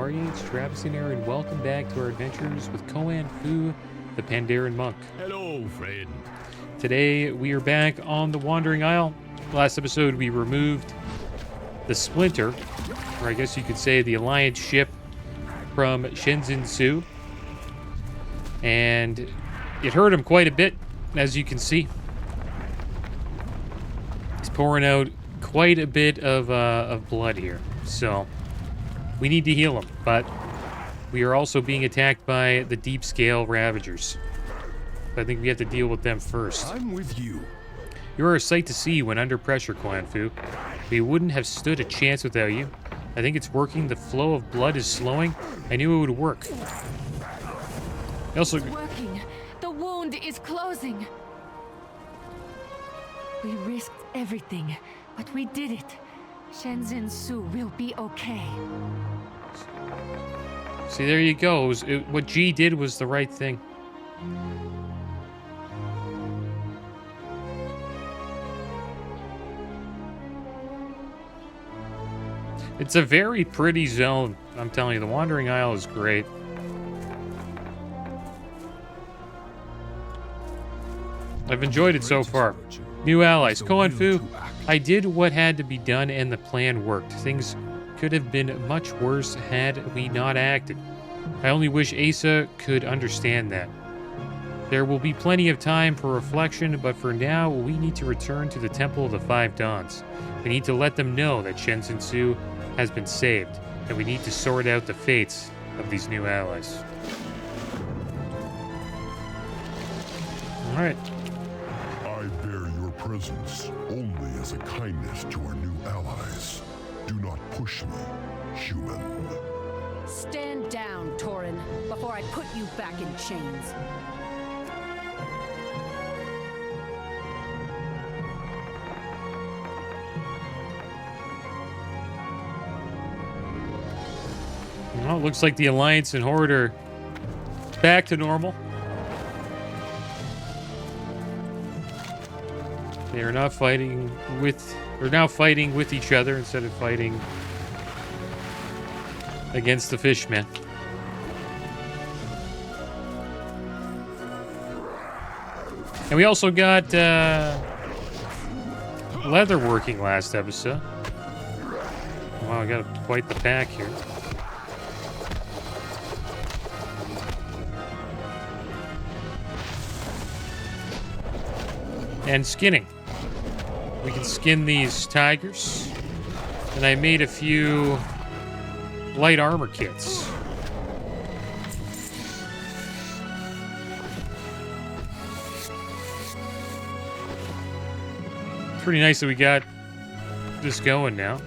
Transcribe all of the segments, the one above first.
are you? It's Traviseen here, and welcome back to our adventures with Koan Fu, the PANDAREN Monk. Hello, friend. Today, we are back on the Wandering Isle. Last episode, we removed the Splinter, or I guess you could say the Alliance ship from Shenzhen Su. And it hurt him quite a bit, as you can see. He's pouring out quite a bit of blood here, so we need to heal him, but we are also being attacked by the deep scale Ravagers. I think we have to deal with them first. I'm with you. You are a sight to see when under pressure, Quan Fu. We wouldn't have stood a chance without you. I think it's working. The flow of blood is slowing. I knew it would work. It's working. The wound is closing. We risked everything, but we did it. Shenzhen Su will be okay. See, there you go. What G did was the right thing. It's a very pretty zone. I'm telling you, the Wandering Isle is great. I've enjoyed it so far. New allies. Koan Fu, I did what had to be done and the plan worked. Things could have been much worse had we not acted. I only wish Asa could understand that. There will be plenty of time for reflection, but for now, we need to return to the Temple of the Five Dawns. We need to let them know that Shenzhen Su has been saved, and we need to sort out the fates of these new allies. Alright. I bear your presence only as a kindness to our new allies. Do not push me, human. Stand down, Torin, before I put you back in chains. Well, it looks like the Alliance and Horde are back to normal. They are not fighting with... They're now fighting with each other instead of fighting against the Fishmen. And we also got leather working last episode. Wow, I got quite the pack here. And skinning. We can skin these tigers. And I made a few light armor kits. It's pretty nice that we got this going now.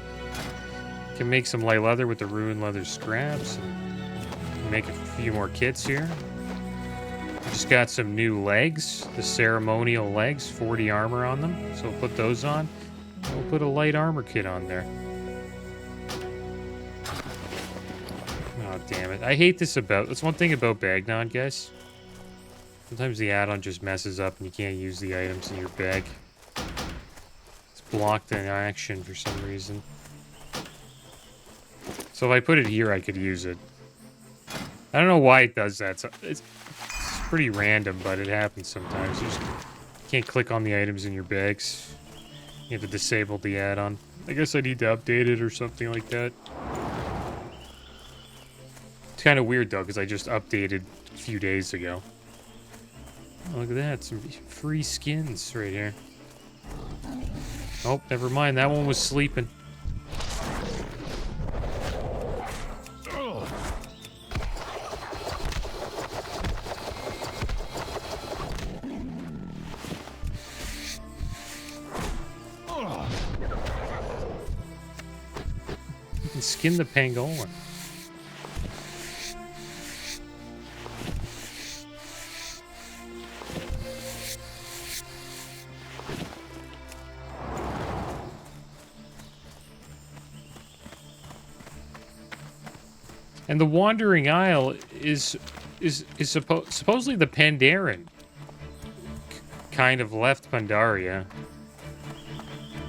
Can make some light leather with the ruined leather scraps. And make a few more kits here. Just got some new legs, the ceremonial legs, 40 armor on them. So we'll put those on. We'll put a light armor kit on there. Oh, damn it. I hate this about... That's one thing about Bagnon, guys. Sometimes the add-on just messes up and you can't use the items in your bag. It's blocked in action for some reason. So if I put it here, I could use it. I don't know why it does that. So it's pretty random, but it happens sometimes. You just can't click on the items in your bags. You have to disable the add-on. I guess I need to update it or something like that. It's kind of weird, though, because I just updated a few days ago. Oh, look at that. Some free skins right here. Oh, never mind. That one was sleeping. Skin the pangolin. And the Wandering Isle is supposedly the Pandaren kind of left Pandaria.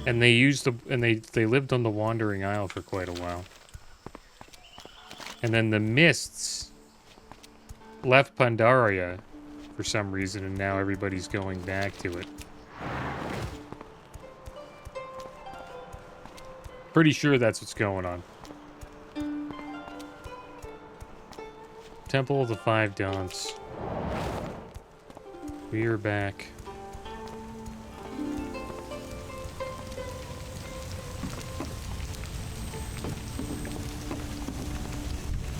And they used they lived on the Wandering Isle for quite a while. And then the Mists left Pandaria for some reason, and now everybody's going back to it. Pretty sure that's what's going on. Temple of the Five Dawns. We are back.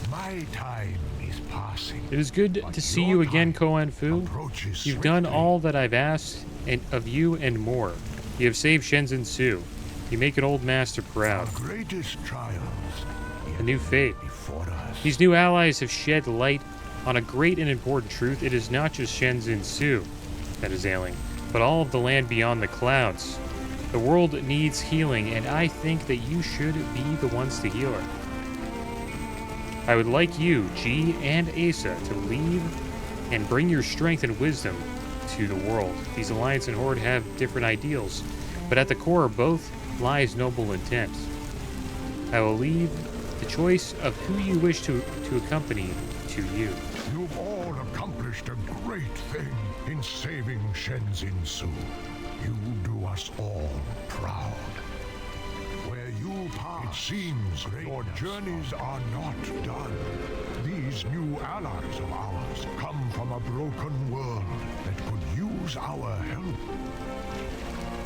My time is passing. It is good to see you again, Koan Fu. You've done all that I've asked of you and more. You have saved Shenzhen Su. You make an old master proud. Our greatest trials. A new fate. Before us. These new allies have shed light on a great and important truth. It is not just Shenzhen Su that is ailing, but all of the land beyond the clouds. The world needs healing, and I think that you should be the ones to heal it. I would like you, G and Asa, to lead and bring your strength and wisdom to the world. These Alliance and Horde have different ideals, but at the core both lies noble intent. I will leave the choice of who you wish to accompany to you. You've all accomplished a great thing in saving Shenzhen Su. You do us all proud. Where you pass, it seems your journeys are not done. These new allies of ours come from a broken world that could use our help.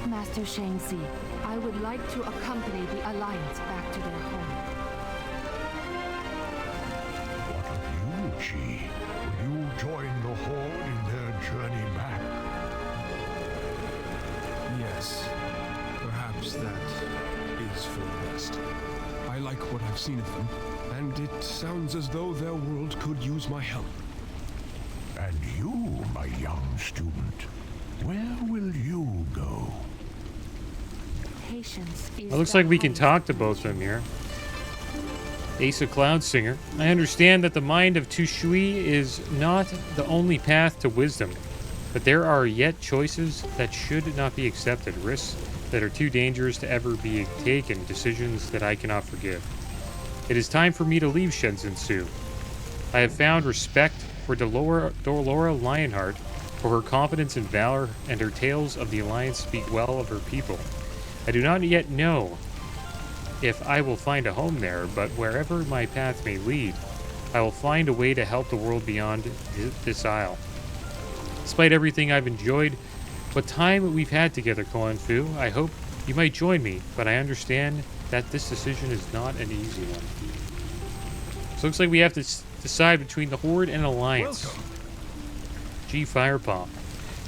Master Shangzi, I would like to accompany the Alliance back to their home. What of you, Chi? Will you join the Horde in their journey back? Yes, perhaps that is for the best. I like what I've seen of them, and it sounds as though their world could use my help. And you, my young student, where will you go? Patience is It looks like we can the talk to both of them here. Asa Cloudsinger. I understand that the mind of Tushui is not the only path to wisdom, but there are yet choices that should not be accepted, risks that are too dangerous to ever be taken, decisions that I cannot forgive. It is time for me to leave Shenzhen Su. I have found respect for Dolora Lionheart, for her confidence and valor, and her tales of the Alliance speak well of her people. I do not yet know if I will find a home there, but wherever my path may lead, I will find a way to help the world beyond this isle. Despite everything I've enjoyed, what time we've had together, Koan Fu, I hope you might join me, but I understand that this decision is not an easy one. So it looks like we have to decide between the Horde and Alliance. Welcome. G. Firepaw.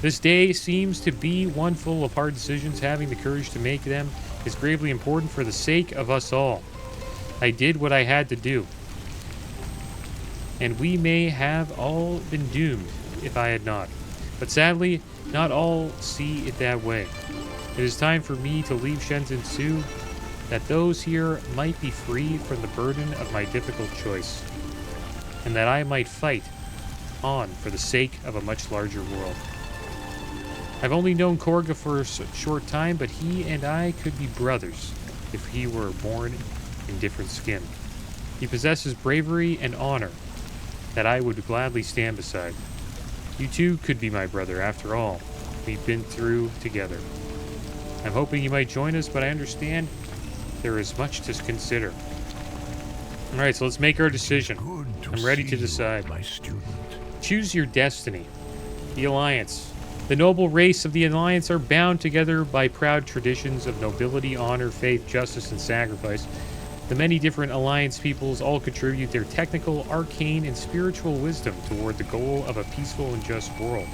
This day seems to be one full of hard decisions. Having the courage to make them is gravely important for the sake of us all. I did what I had to do. And we may have all been doomed if I had not. But sadly, not all see it that way. It is time for me to leave Shenzhen Su, that those here might be free from the burden of my difficult choice, and that I might fight on for the sake of a much larger world. I've only known Korga for a short time, but he and I could be brothers if he were born in different skin. He possesses bravery and honor that I would gladly stand beside. You too could be my brother, after all. We've been through together. I'm hoping you might join us, but I understand there is much to consider. Alright, so let's make our decision. I'm ready to decide. My student. Choose your destiny. The Alliance. The noble race of the Alliance are bound together by proud traditions of nobility, honor, faith, justice, and sacrifice. The many different Alliance peoples all contribute their technical, arcane, and spiritual wisdom toward the goal of a peaceful and just world.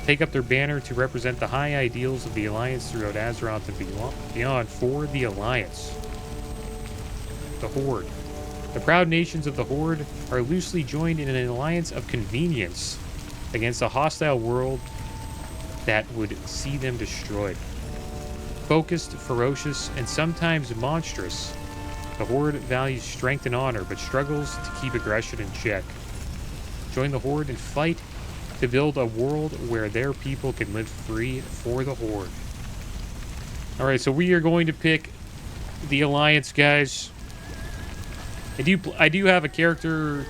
Take up their banner to represent the high ideals of the Alliance throughout Azeroth and beyond for the Alliance. The Horde. The proud nations of the Horde are loosely joined in an alliance of convenience against a hostile world that would see them destroyed. Focused, ferocious, and sometimes monstrous, the Horde values strength and honor, but struggles to keep aggression in check. Join the Horde and fight to build a world where their people can live free for the Horde. Alright, so we are going to pick the Alliance, guys. I do have a character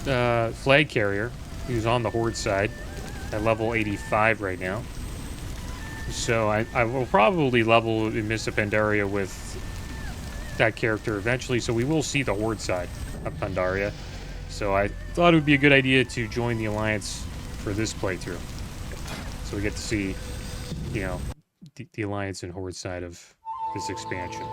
flag carrier who's on the Horde side at level 85 right now. So I will probably level in Mists of Pandaria with that character eventually, so we will see the Horde side of Pandaria. So I thought it would be a good idea to join the Alliance for this playthrough. So we get to see, you know, the Alliance and Horde side of this expansion.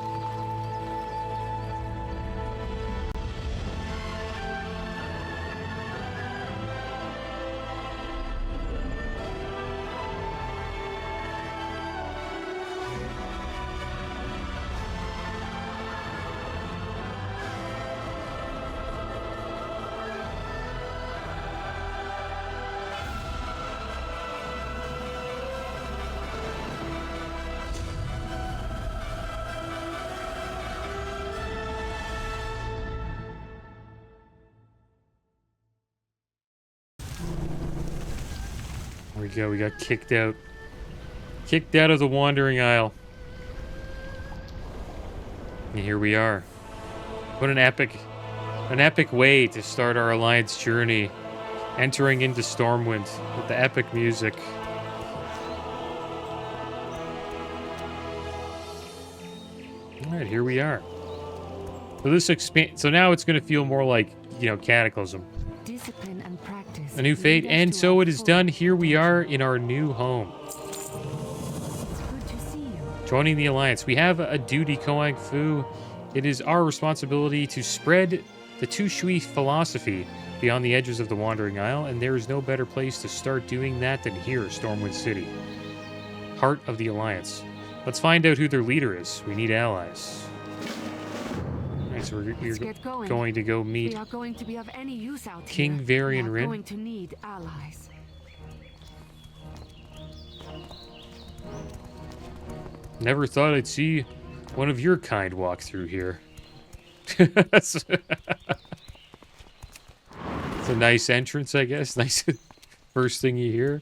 There we go, we got kicked out. Kicked out of the Wandering Isle. And here we are. What an epic way to start our Alliance journey. Entering into Stormwind with the epic music. Alright, here we are. So now it's gonna feel more like, you know, Cataclysm. Discipline and practice. A new fate, and so it is done. Here we are in our new home. It's good to see you. Joining the Alliance. We have a duty, Koang Fu. It is our responsibility to spread the Tu Shui philosophy beyond the edges of the Wandering Isle, and there is no better place to start doing that than here, Stormwind City. Heart of the Alliance. Let's find out who their leader is. We need allies. Alright, so we're going to go meet We are going to be of any use out King here. Varian We are Rin. going to need allies. Never thought I'd see one of your kind walk through here. It's a nice entrance, I guess. Nice first thing you hear.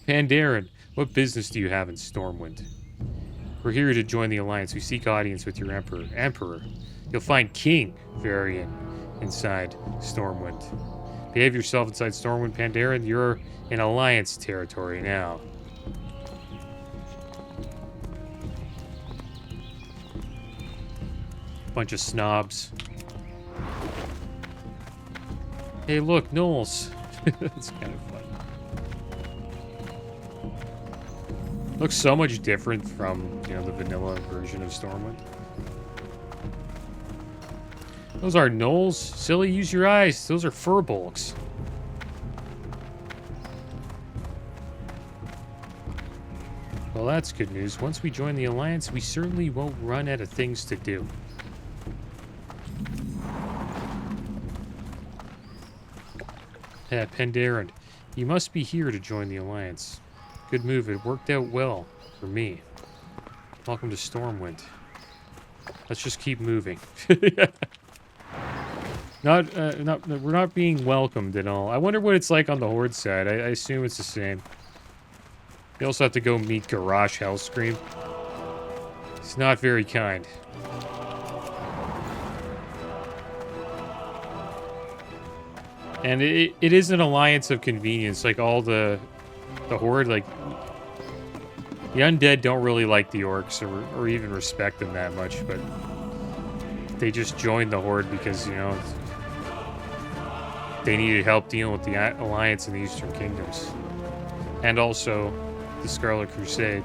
Pandaren, what business do you have in Stormwind? We're here to join the Alliance. We seek audience with your Emperor. You'll find King Varian inside Stormwind. Behave yourself inside Stormwind, Pandaren. You're in Alliance territory now. Bunch of snobs. Hey, look, Knowles. That's kind of fun. Looks so much different from, you know, the vanilla version of Stormwind. Those are Knowles. Silly, use your eyes. Those are furbolgs. Well, that's good news. Once we join the Alliance, we certainly won't run out of things to do. Pandaren, you must be here to join the Alliance. Good move. It worked out well for me. Welcome to Stormwind. Let's just keep moving. We're not being welcomed at all. I wonder what it's like on the Horde side. I assume it's the same. You also have to go meet Garrosh Hellscream. He's not very kind. And it is an alliance of convenience. Like all the Horde, like the undead don't really like the orcs or even respect them that much, but they just joined the Horde because, you know, they needed help dealing with the alliance in the Eastern Kingdoms. And also the Scarlet Crusade.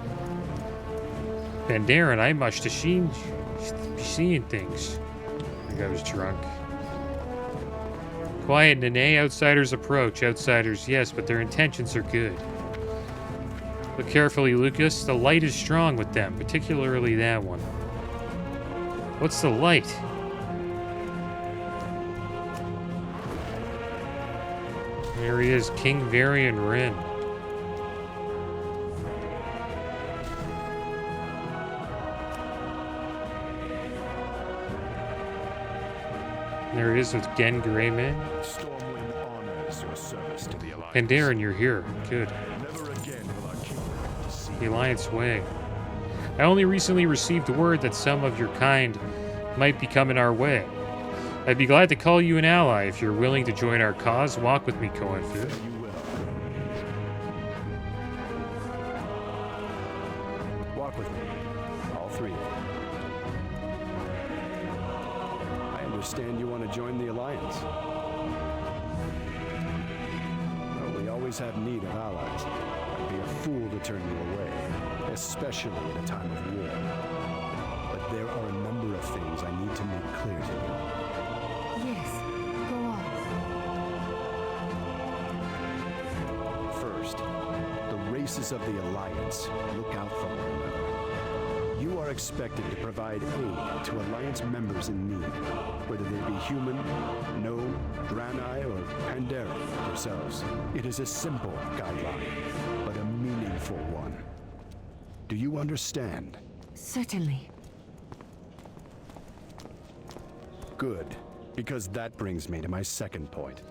Pandaren, I must have seen things. I think I was drunk. Quiet, Nene. Outsiders approach. Outsiders, yes, but their intentions are good. Look carefully, Lucas. The light is strong with them, particularly that one. What's the light? There he is, King Varian Rin. There he is with Gen Greyman. Stormwind honors your service to the Alliance. Pandaren, you're here. Good. Never again will our kingdom see The Alliance way. I only recently received word that some of your kind might be coming our way. I'd be glad to call you an ally if you're willing to join our cause. Walk with me, Koenfu. You will. Walk with me. All three of you. I understand you want to join the Alliance. Well, we always have need of allies. I'd be a fool to turn you away, especially at a time of war. But there are a number of things I need to make clear to you. Yes, go on. First, the races of the Alliance look out for one another. You are expected to provide aid to Alliance members in need, whether they be human, gnome, Draenei, or Pandaren yourselves. It is a simple guideline, but a meaningful one. Do you understand? Certainly. Good, because that brings me to my second point.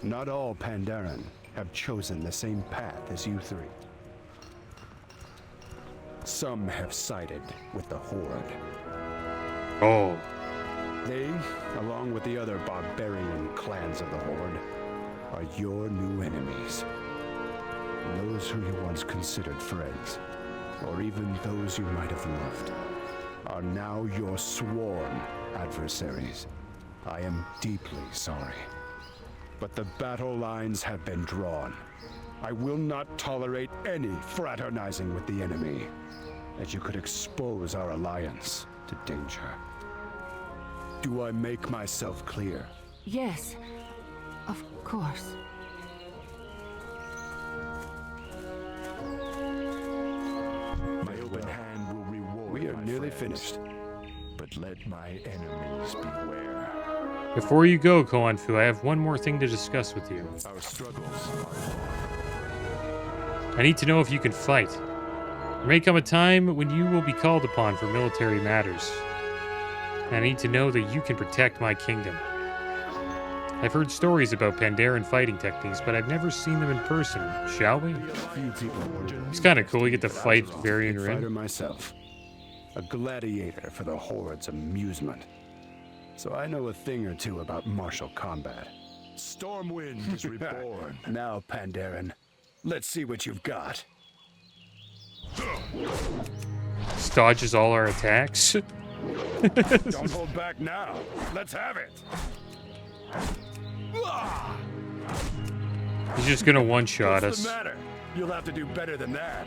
Not all Pandaren have chosen the same path as you three. Some have sided with the Horde. Oh, They, along with the other barbarian clans of the Horde, are your new enemies. Those who you once considered friends, or even those you might have loved, are now your sworn adversaries. I am deeply sorry. But the battle lines have been drawn. I will not tolerate any fraternizing with the enemy, as you could expose our alliance to danger. Do I make myself clear? Yes, of course. My open hand will reward. We are nearly finished. But let my enemies beware. before you go, Koenfu, I have one more thing to discuss with you. Our struggles I need to know if you can fight. There may come a time when you will be called upon for military matters. And I need to know that you can protect my kingdom. I've heard stories about Pandaren fighting techniques, but I've never seen them in person. Shall we? few people were. It's kind of cool. You get to fight Varian Fighter Rin. myself, a gladiator for the Horde's amusement. So I know a thing or two about martial combat. Stormwind is reborn. Now, Pandaren, let's see what you've got. Dodges all our attacks. Don't hold back now. Let's have it. He's just gonna one-shot What's us. the matter? You'll have to do better than that.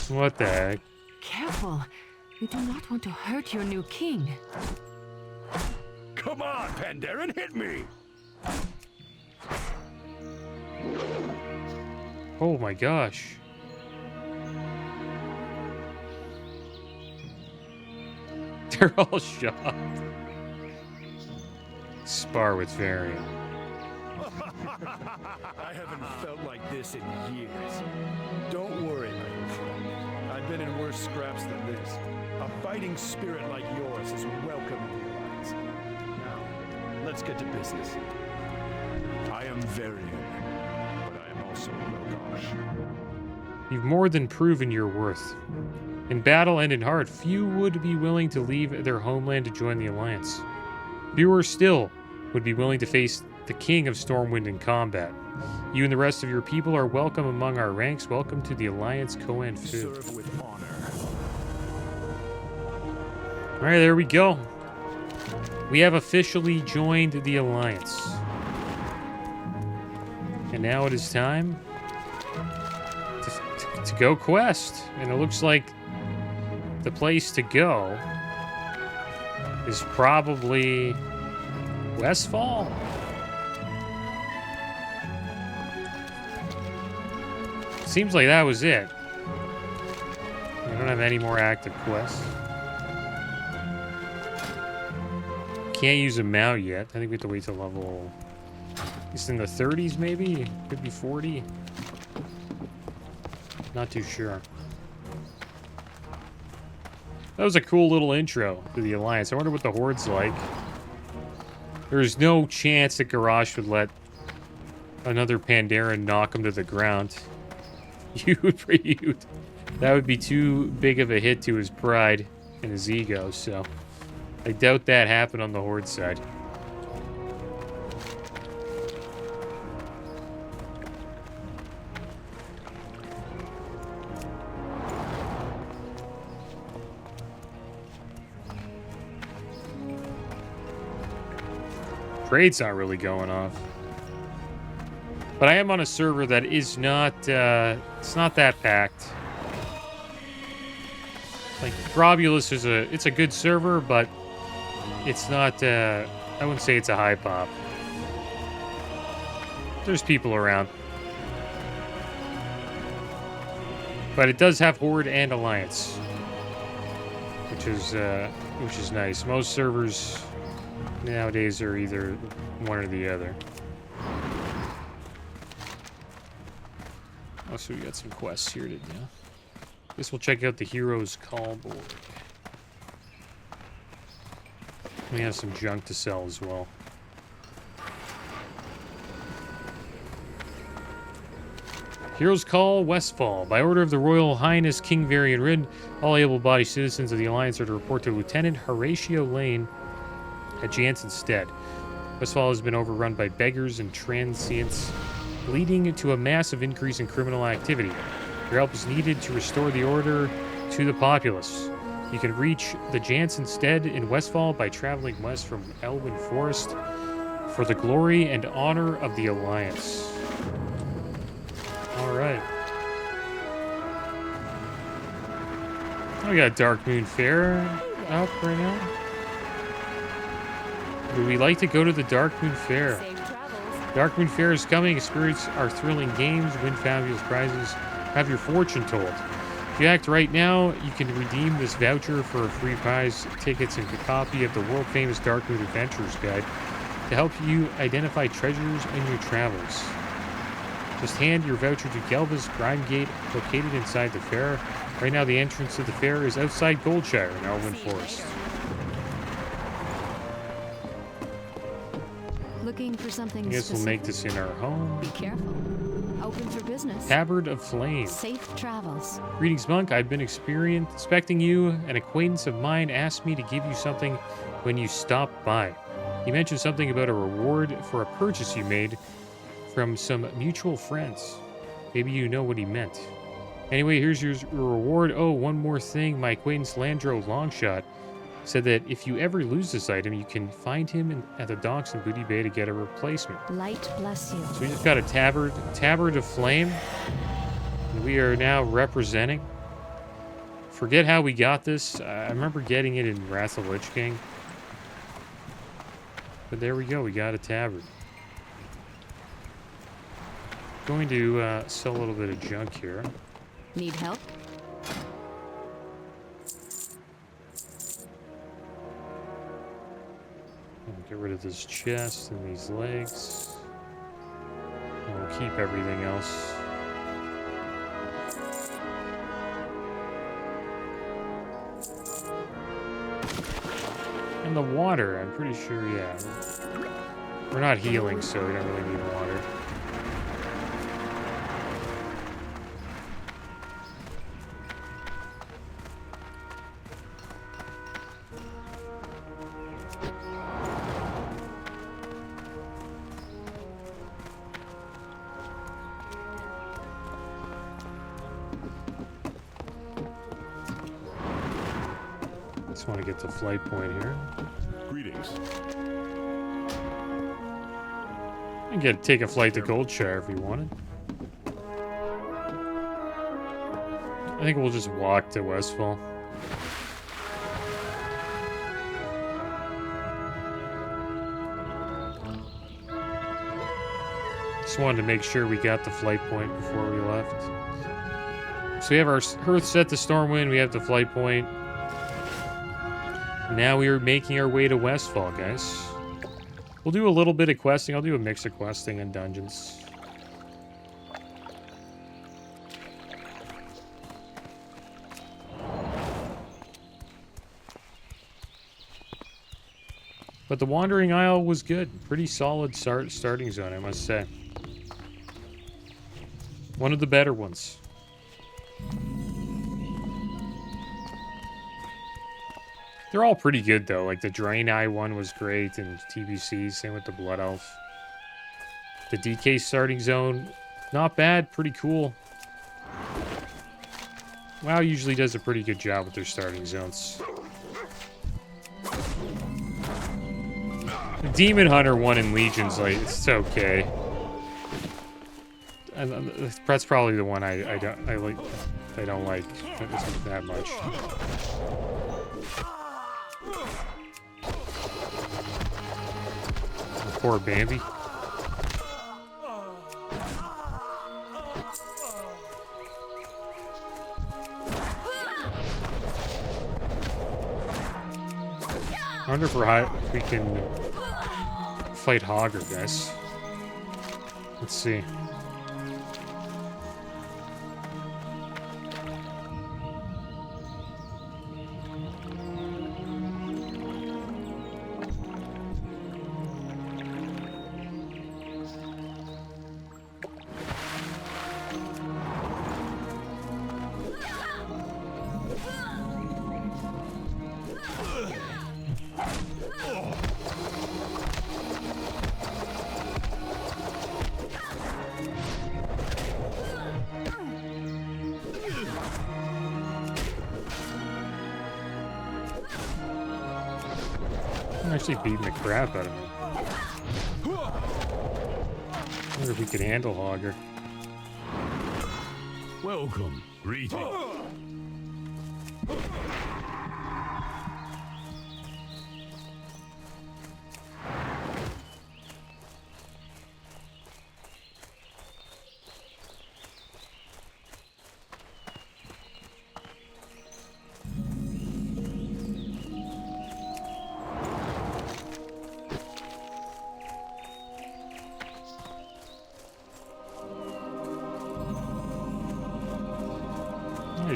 What the heck? Careful. You do not want to hurt your new king. Come on, Pandaren, hit me. Oh my gosh. They're all shocked. Spar with Varian. I haven't felt like this in years. Don't worry, my friend. I've been in worse scraps than this. A fighting spirit like yours is welcome in the Alliance. Now, let's get to business. I am Varian, but I am also Rogosh. You've more than proven your worth. In battle and in heart, few would be willing to leave their homeland to join the Alliance. Fewer still would be willing to face the King of Stormwind in combat. You and the rest of your people are welcome among our ranks. Welcome to the Alliance, Koenfu. Serve with honor. All right, there we go. We have officially joined the Alliance. And now it is time to go quest. And it looks like the place to go is probably Westfall. Seems like that was it. I don't have any more active quests. Can't use a mount yet. I think we have to wait till level... It's in the 30s, maybe? Could be 40. Not too sure. That was a cool little intro to the Alliance. I wonder what the Horde's like. There's no chance that Garrosh would let another Pandaren knock him to the ground. You'd That would be too big of a hit to his pride and his ego, so I doubt that happened on the Horde side. Trade's not really going off. But I am on a server that is not, it's not that packed. Like, Grobbulus is it's a good server, but it's not, I wouldn't say it's a high pop. There's people around. But it does have Horde and Alliance. Which is nice. Most servers nowadays are either one or the other. Oh, so we got some quests here to do. Guess we'll check out the Hero's Call board. We have some junk to sell as well. Hero's Call, Westfall. By order of the Royal Highness King Varian Rid, all able-bodied citizens of the Alliance are to report to Lieutenant Horatio Lane at Jansen's stead. Westfall has been overrun by beggars and transients, leading to a massive increase in criminal activity. Your help is needed to restore the order to the populace. You can reach the Jansen Stead in Westfall by traveling west from Elwyn Forest for the glory and honor of the Alliance. Alright. We got Darkmoon Fair up right now. Would we like to go to the Darkmoon Fair? Darkmoon Fair is coming. Experience our thrilling games, win fabulous prizes, have your fortune told. If you act right now, you can redeem this voucher for a free prize, tickets, and a copy of the world-famous Darkmoon Adventurer's Guide to help you identify treasures in your travels. Just hand your voucher to Gelva's Grime Gate, located inside the fair. Right now, the entrance to the fair is outside Goldshire in Elwyn Forest. Looking for something I guess specific? we'll make this in our home. Be careful. Open for business. Tabard of Flame. Safe travels. Greetings, Monk. I've been expecting you. An acquaintance of mine asked me to give you something when you stopped by. He mentioned something about a reward for a purchase you made from some mutual friends. Maybe you know what he meant. Anyway, here's your reward. Oh, one more thing. My acquaintance Landro Longshot said that if you ever lose this item, you can find him at the docks in Booty Bay to get a replacement. Light bless you. So we just got a Tabard of Flame. And we are now representing. Forget how we got this. I remember getting it in Wrath of the Lich King. But there we go. We got a Tabard. Going to sell a little bit of junk here. Need help? Get rid of this chest and these legs. And we'll keep everything else. And the water, I'm pretty sure, yeah. We're not healing, so we don't really need water. Want to get to flight point here. Greetings. And take a flight to Goldshire if you wanted. I think we'll just walk to Westfall. Just wanted to make sure we got the flight point before we left. So we have our Hearth set to Stormwind. We have the flight point. Now we are making our way to Westfall, guys. We'll do a little bit of questing. I'll do a mix of questing and dungeons. But the Wandering Isle was good. Pretty solid starting zone, I must say. One of the better ones. They're all pretty good, though. Like, the Draenei one was great, and TBC, same with the Blood Elf. The DK starting zone, not bad, pretty cool. WoW usually does a pretty good job with their starting zones. The Demon Hunter one in Legion's, like, it's okay. And that's probably the one I don't like that much. Poor Bambi. I wonder if we can fight Hogger, guys. Let's see. I'm actually beating the crap out of him. I wonder if we can handle Hogger. Welcome. Greetings.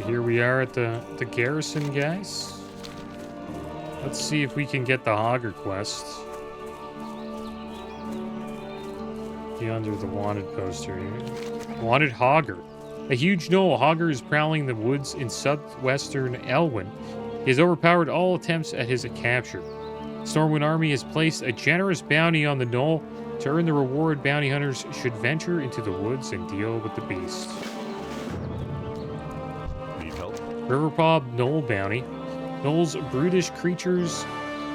Here we are at the garrison, guys. Let's see if we can get the Hogger quest. Be under the wanted poster here. Wanted Hogger. A huge gnoll. Hogger is prowling the woods in southwestern Elwyn. He has overpowered all attempts at his capture. Stormwind Army has placed a generous bounty on the gnoll. To earn the reward, bounty hunters should venture into the woods and deal with the beast. Riverpaw Gnoll Bounty. Gnolls, brutish creatures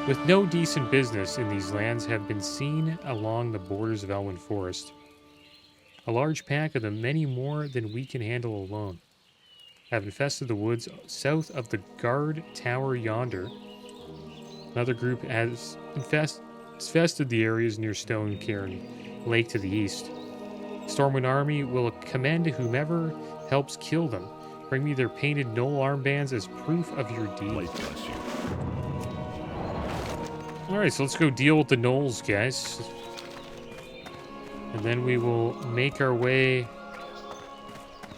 with no decent business in these lands, have been seen along the borders of Elwyn Forest. A large pack of the many more than we can handle alone have infested the woods south of the guard tower yonder. Another group has infested the areas near Stone Cairn Lake to the east. Stormwind Army will commend whomever helps kill them. Bring me their painted gnoll armbands as proof of your deed. Alright, so let's go deal with the gnolls, guys. And then we will make our way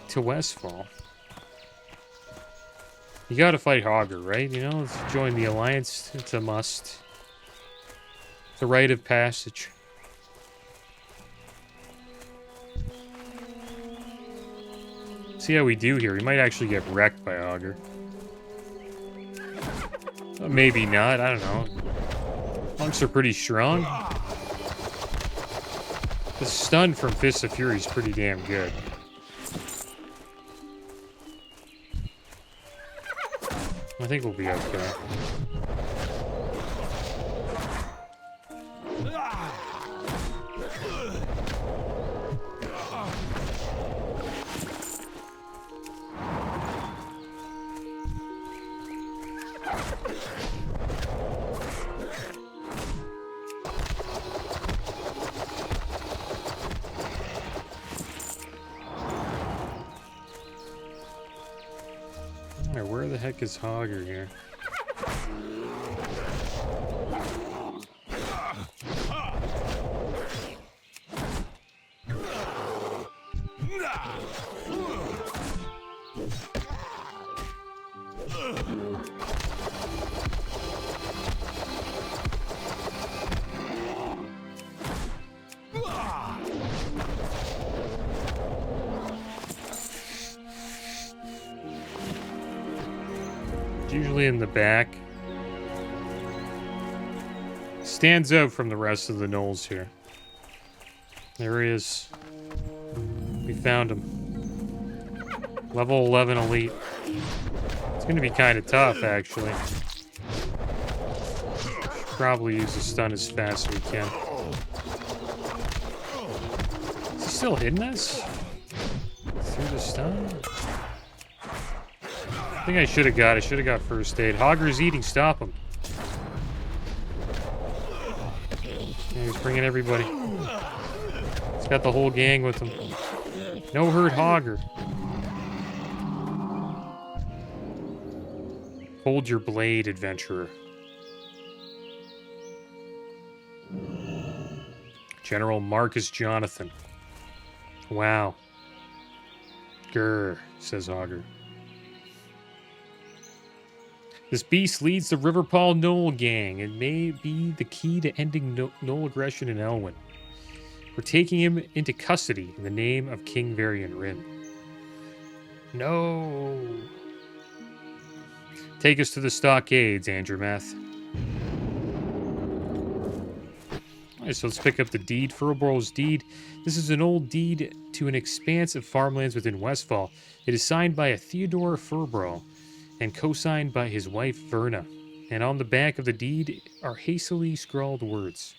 to Westfall. You gotta fight Hogger, right? You know, let's join the Alliance. It's a must. The rite of passage. See how we do here. We might actually get wrecked by Hogger. Maybe not. I don't know. Monks are pretty strong. The stun from Fist of Fury is pretty damn good. I think we'll be okay. Where the heck is Hogger here? Usually in the back. Stands out from the rest of the gnolls here. There he is. We found him. Level 11 elite. It's going to be kind of tough, actually. Probably use the stun as fast as we can. Is he still hitting us? Through the stun? I think I should have got first aid. Hogger's eating. Stop him. Yeah, he's bringing everybody. He's got the whole gang with him. No hurt Hogger. Hold your blade, adventurer. General Marcus Jonathan. Wow. Grr, says Hogger. This beast leads the Riverpaw Gnoll gang. It may be the key to ending Gnoll aggression in Elwyn. We're taking him into custody in the name of King Varian Rin. No. Take us to the stockades, Andromath. Alright, so let's pick up the deed. Furbol's deed. This is an old deed to an expanse of farmlands within Westfall. It is signed by a Theodore Furbro and co-signed by his wife Verna. And on the back of the deed are hastily scrawled words.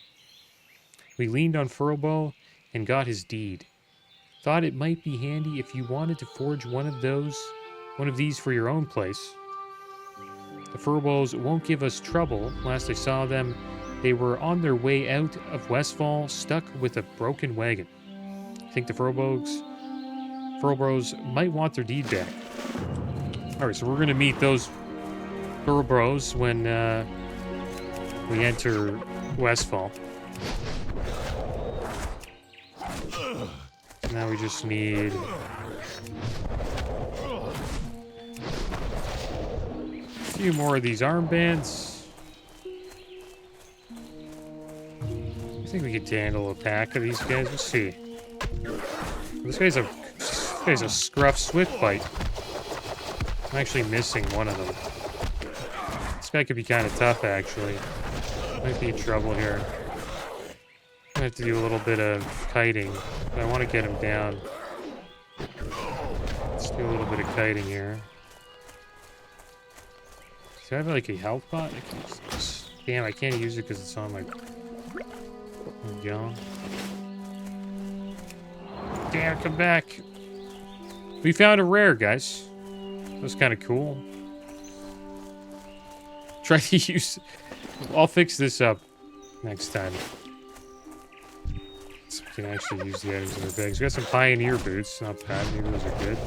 We leaned on Furbo and got his deed. Thought it might be handy if you wanted to forge one of these for your own place. The Furbos won't give us trouble. Last I saw them, they were on their way out of Westfall, stuck with a broken wagon. I think the Furbos might want their deed back. Alright, so we're going to meet those Furbos when we enter Westfall. Now we just need... a few more of these armbands. I think we could handle a pack of these guys. Let's see. This guy's a scruff swift bite. I'm actually missing one of them. This guy could be kind of tough, actually. Might be in trouble here. I have to do a little bit of kiting. But I want to get him down. Let's do a little bit of kiting here. Do I have like a health pot? I can use this. Damn, I can't use it because it's on my gun. Damn, come back. We found a rare, guys. That was kind of cool. Try to use... I'll fix this up next time. So we can actually use the items in our bags. We got some Pioneer boots. Not bad. Maybe those are good.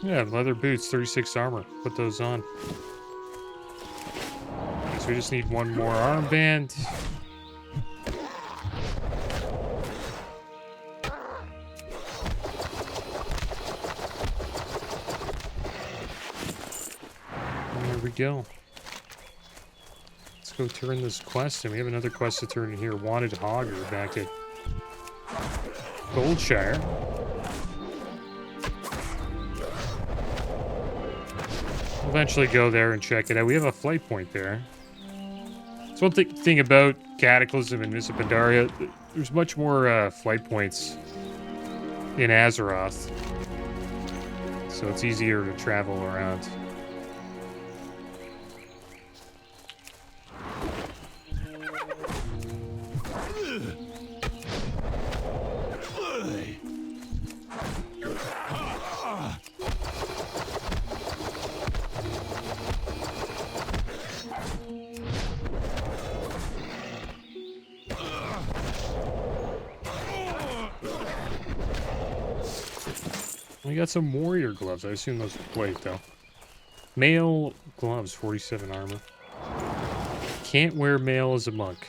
Yeah, leather boots, 36 armor. Put those on. So we just need one more armband. And there we go. Let's go turn this quest in. We have another quest to turn in here. Wanted Hogger back at Goldshire. Eventually go there and check it out. We have a flight point there. So one thing about Cataclysm and Mists of Pandaria, there's much more flight points in Azeroth. So it's easier to travel around. We got some warrior gloves. I assume those are plate, though. Mail gloves, 47 armor. Can't wear mail as a monk.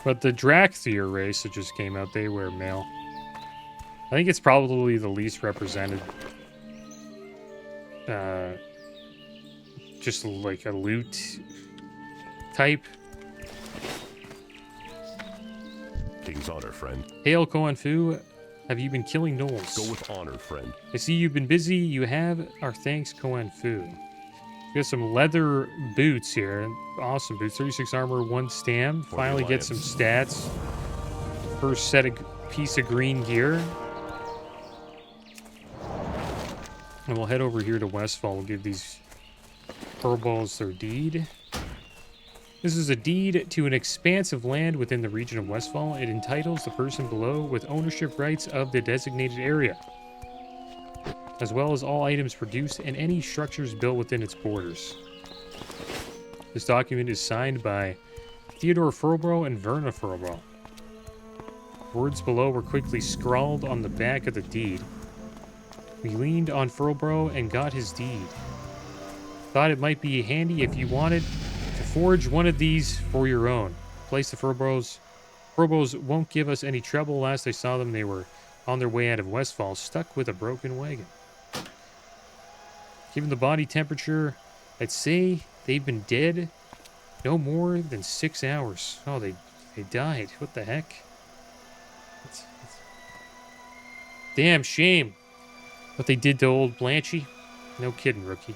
But the Drakthir race that just came out, they wear mail. I think it's probably the least represented just like a loot type. King's honor, friend. Hail, Koan Fu. Have you been killing gnolls? Go with honor, friend. I see you've been busy. You have our thanks, Koan Fu. We got some leather boots here. Awesome boots. 36 armor, 1 stam. Finally get some stats. First set of piece of green gear. And we'll head over here to Westfall. We'll give these furballs their deed. This is a deed to an expanse of land within the region of Westfall. It entitles the person below with ownership rights of the designated area, as well as all items produced and any structures built within its borders. This document is signed by Theodore Furlbro and Verna Furlbro. Words below were quickly scrawled on the back of the deed. We leaned on Furlbro and got his deed. Thought it might be handy if you wanted to forge one of these for your own. Place the Furlbros. Furlbros won't give us any trouble. Last I saw them, they were on their way out of Westfall, stuck with a broken wagon. Given the body temperature, I'd say they've been dead no more than 6 hours. Oh, they died. What the heck? Damn shame what they did to old Blanchy. No kidding, rookie.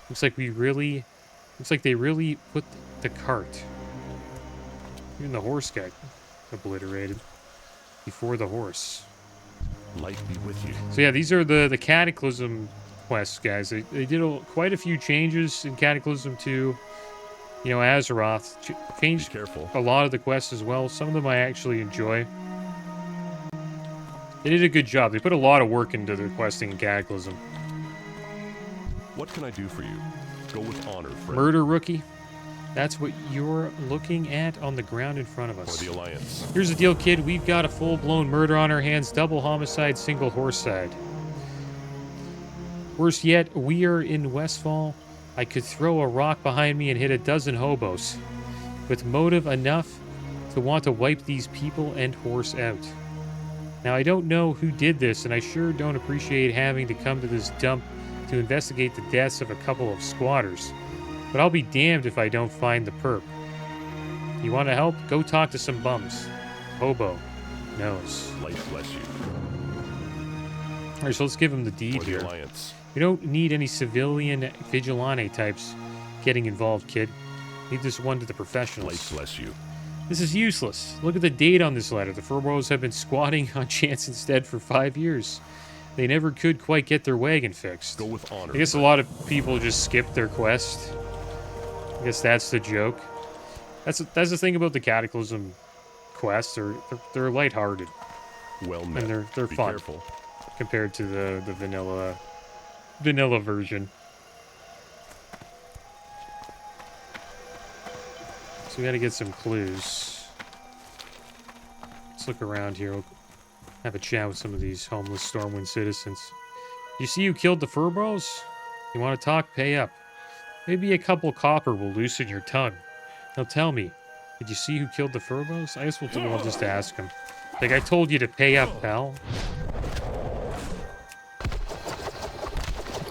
Looks like they really put the cart. Even the horse got obliterated before the horse. Light be with you. So yeah, these are the Cataclysm quests, guys. They did quite a few changes in Cataclysm 2. You know, Azeroth changed a lot of the quests as well. Some of them I actually enjoy. They did a good job. They put a lot of work into the questing in Cataclysm. What can I do for you? Go with honor, friend. Murder, rookie. That's what you're looking at on the ground in front of us. For the Alliance. Here's the deal, kid. We've got a full-blown murder on our hands. Double homicide, single horse side. Worse yet, we are in Westfall. I could throw a rock behind me and hit a dozen hobos, with motive enough to want to wipe these people and horse out. Now, I don't know who did this, and I sure don't appreciate having to come to this dump to investigate the deaths of a couple of squatters. But I'll be damned if I don't find the perp. You want to help? Go talk to some bums. Hobo knows. Light bless you. Alright, so let's give him the deed For the here. Alliance. We don't need any civilian vigilante types getting involved, kid. Leave this one to the professionals. Light bless you. This is useless. Look at the date on this letter. The Furlbros have been squatting on Chance instead for 5 years. They never could quite get their wagon fixed. Go with honor. I guess a lot of people just skip their quest. I guess that's the joke. That's the thing about the Cataclysm quests. They're lighthearted. Well met. And they're Be fun careful. compared to the vanilla version. So we gotta get some clues. Let's look around here. We'll have a chat with some of these homeless Stormwind citizens. You see who killed the Furlbros? You want to talk? Pay up. Maybe a couple copper will loosen your tongue. Now tell me, did you see who killed the Furlbros? I guess we'll just ask him. Like, I told you to pay up, pal.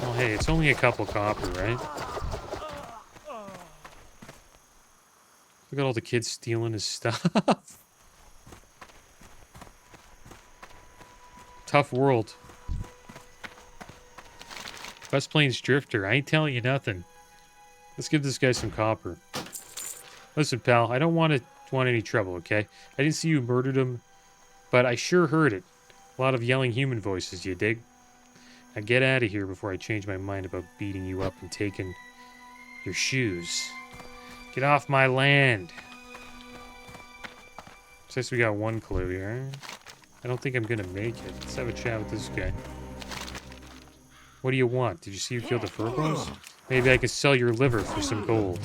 Well, hey, it's only a couple copper, right? Look at all the kids stealing his stuff. Tough world. West Plains Drifter. I ain't telling you nothing. Let's give this guy some copper. Listen, pal, I don't want any trouble, okay? I didn't see you murdered him, but I sure heard it. A lot of yelling human voices, you dig? Now get out of here before I change my mind about beating you up and taking your shoes. Get off my land. Says we got one clue here. I don't think I'm gonna make it. Let's have a chat with this guy. What do you want? Did you see who killed the Furlbros? Maybe I could sell your liver for some gold.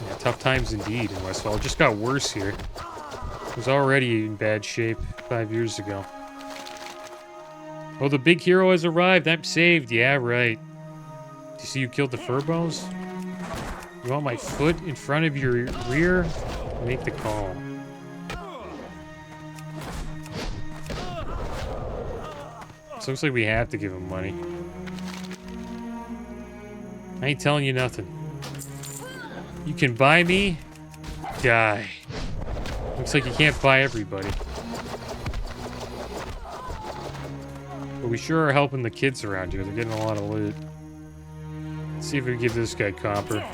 Yeah, tough times indeed in Westfall. It just got worse here. It was already in bad shape 5 years ago. Oh, the big hero has arrived. I'm saved. Yeah, right. Do you see who killed the Furlbros? You want my foot in front of your rear? Make the call. So looks like we have to give him money. I ain't telling you nothing. You can buy me, die. Looks like you can't buy everybody. But we sure are helping the kids around here. They're getting a lot of loot. Let's see if we can give this guy copper.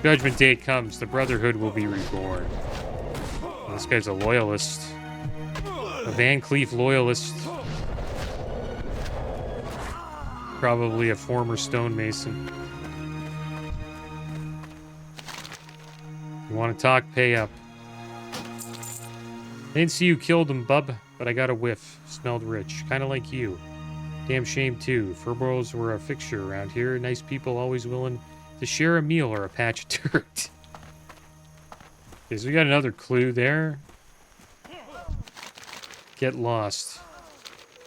Judgment Day comes. The Brotherhood will be reborn. Well, this guy's a loyalist. A Van Cleef loyalist. Probably a former stonemason. You want to talk? Pay up. I didn't see you killed him, bub, but I got a whiff. Smelled rich. Kind of like you. Damn shame, too. Furballs were a fixture around here. Nice people always willing to share a meal or a patch of dirt. Okay, so we got another clue there. Get lost.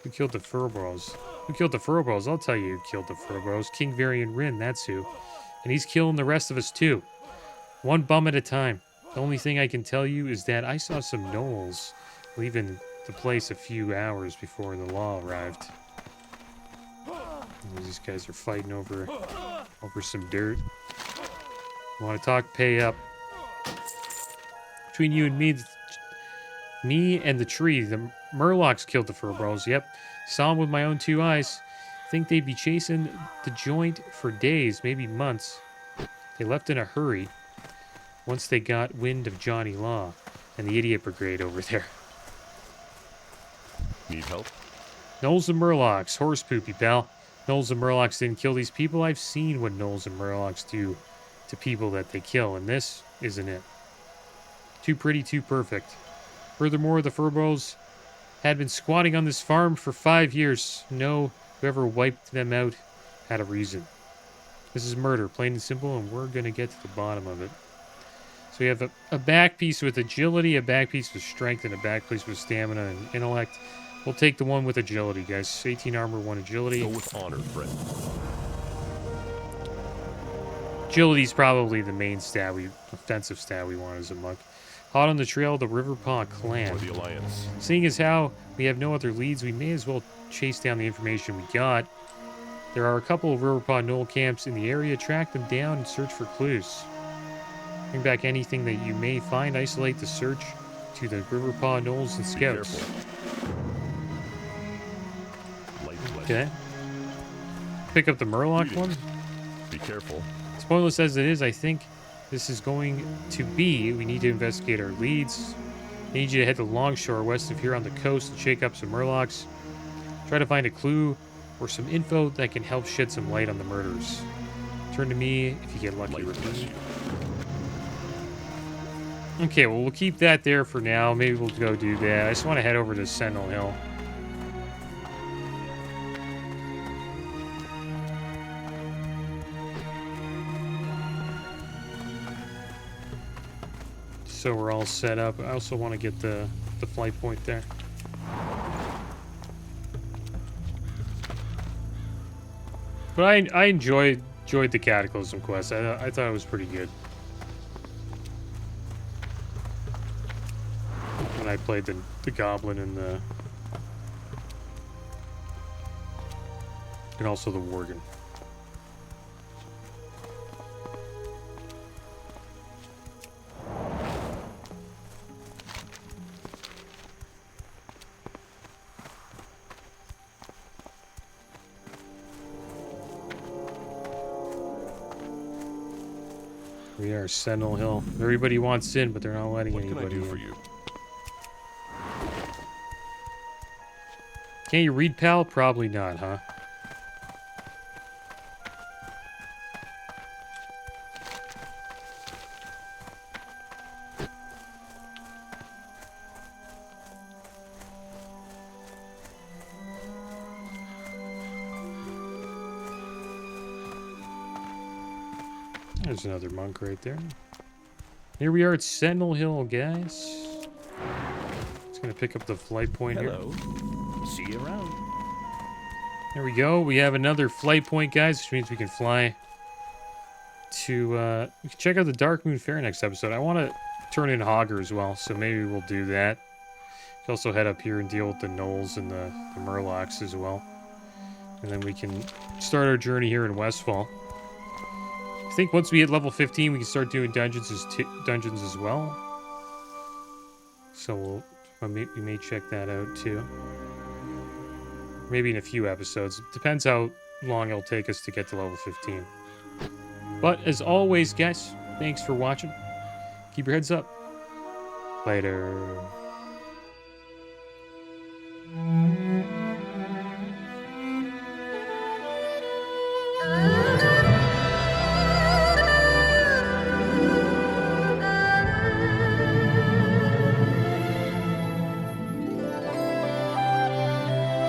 Who killed the Furballs? Who killed the Furballs? I'll tell you who killed the Furballs. King Varian Rin, that's who. And he's killing the rest of us, too. One bum at a time. The only thing I can tell you is that I saw some gnolls leaving the place a few hours before the law arrived. These guys are fighting over some dirt. You want to talk? Pay up. Between you and me and the tree, the Murlocs killed the Furballs. Yep, saw them with my own 2 eyes. Think they'd be chasing the joint for days, maybe months. They left in a hurry once they got wind of Johnny Law and the idiot brigade over there. Need help? Gnolls and Murlocs, horse poopy, pal. Gnolls and Murlocs didn't kill these people. I've seen what Gnolls and Murlocs do to people that they kill, and this isn't it. Too pretty, too perfect. Furthermore, the Furballs had been squatting on this farm for 5 years. No, whoever wiped them out had a reason. This is murder, plain and simple, and we're going to get to the bottom of it. So we have a back piece with agility, a back piece with strength, and a back piece with stamina and intellect. We'll take the one with agility, guys. 18 armor, 1 agility. Go with honor, friend. Agility's probably the main offensive stat we want as a monk. Hot on the trail of the Riverpaw clan. For the Alliance. Seeing as how we have no other leads, we may as well chase down the information we got. There are a couple of Riverpaw Gnoll camps in the area. Track them down and search for clues. Bring back anything that you may find. Isolate the search to the Riverpaw Gnolls and Scouts. Okay. Pick up the Murloc one. Be careful. As pointless as it is, I think this is going to be. We need to investigate our leads. I need you to head to Longshore, west of here on the coast, and shake up some Murlocs. Try to find a clue or some info that can help shed some light on the murders. Turn to me if you get lucky. Okay, well, we'll keep that there for now. Maybe we'll go do that. I just want to head over to Sentinel Hill. So we're all set up. I also want to get the flight point there. But I enjoyed the Cataclysm quest. I thought it was pretty good. When I played the Goblin and also the Worgen. We are Sentinel Hill. Everybody wants in, but they're not letting anybody in. What can I do for you? Can you read, pal? Probably not, huh? There's another monk right there. Here we are at Sentinel Hill, guys. Just gonna pick up the flight point here. See you around. There we go. We have another flight point, guys, which means we can fly to, we can check out the Dark Moon Fair next episode. I want to turn in Hogger as well, so maybe we'll do that. We can also head up here and deal with the Gnolls and the Murlocs as well. And then we can start our journey here in Westfall. think once we hit level 15, we can start doing dungeons as well. So we may check that out too. Maybe in a few episodes. Depends how long it'll take us to get to level 15. But as always, guys, thanks for watching. Keep your heads up. Later.